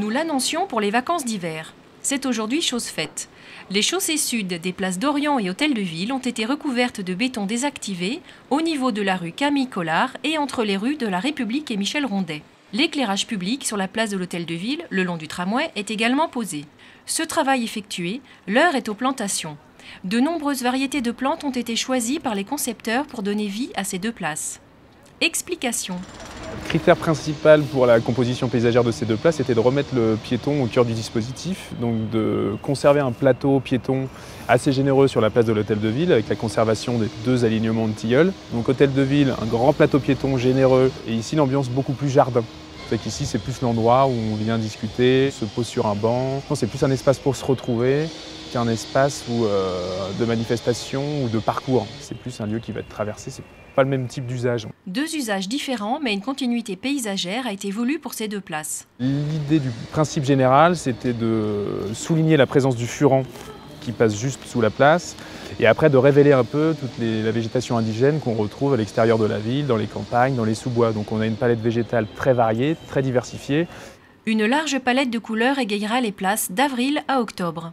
Nous l'annoncions pour les vacances d'hiver. C'est aujourd'hui chose faite. Les chaussées sud des places d'Orient et Hôtel de Ville ont été recouvertes de béton désactivé au niveau de la rue Camille Collard et entre les rues de la République et Michel Rondet. L'éclairage public sur la place de l'Hôtel de Ville, le long du tramway, est également posé. Ce travail effectué, l'heure est aux plantations. De nombreuses variétés de plantes ont été choisies par les concepteurs pour donner vie à ces deux places. Explication. Le critère principal pour la composition paysagère de ces deux places était de remettre le piéton au cœur du dispositif, donc de conserver un plateau piéton assez généreux sur la place de l'Hôtel de Ville avec la conservation des deux alignements de tilleuls. Donc Hôtel de Ville, un grand plateau piéton généreux et ici l'ambiance beaucoup plus jardin. C'est qu'ici c'est plus l'endroit où on vient discuter, se pose sur un banc. C'est plus un espace pour se retrouver qu'un espace de manifestation ou de parcours. C'est plus un lieu qui va être traversé, c'est pas le même type d'usage. Deux usages différents, mais une continuité paysagère a été voulue pour ces deux places. L'idée du principe général, c'était de souligner la présence du furan qui passe juste sous la place, et après de révéler un peu toute la végétation indigène qu'on retrouve à l'extérieur de la ville, dans les campagnes, dans les sous-bois. Donc on a une palette végétale très variée, très diversifiée. Une large palette de couleurs égayera les places d'avril à octobre.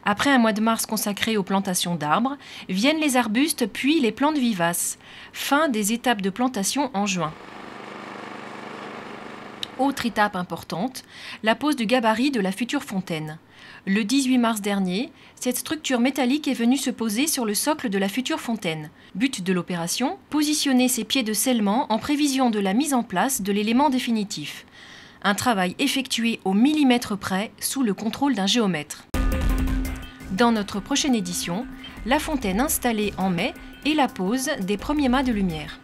Après un mois de mars consacré aux plantations d'arbres, viennent les arbustes puis les plantes vivaces. Fin des étapes de plantation en juin. Autre étape importante, la pose du gabarit de la future fontaine. Le 18 mars dernier, cette structure métallique est venue se poser sur le socle de la future fontaine. But de l'opération, positionner ses pieds de scellement en prévision de la mise en place de l'élément définitif. Un travail effectué au millimètre près sous le contrôle d'un géomètre. Dans notre prochaine édition, la fontaine installée en mai et la pose des premiers mâts de lumière.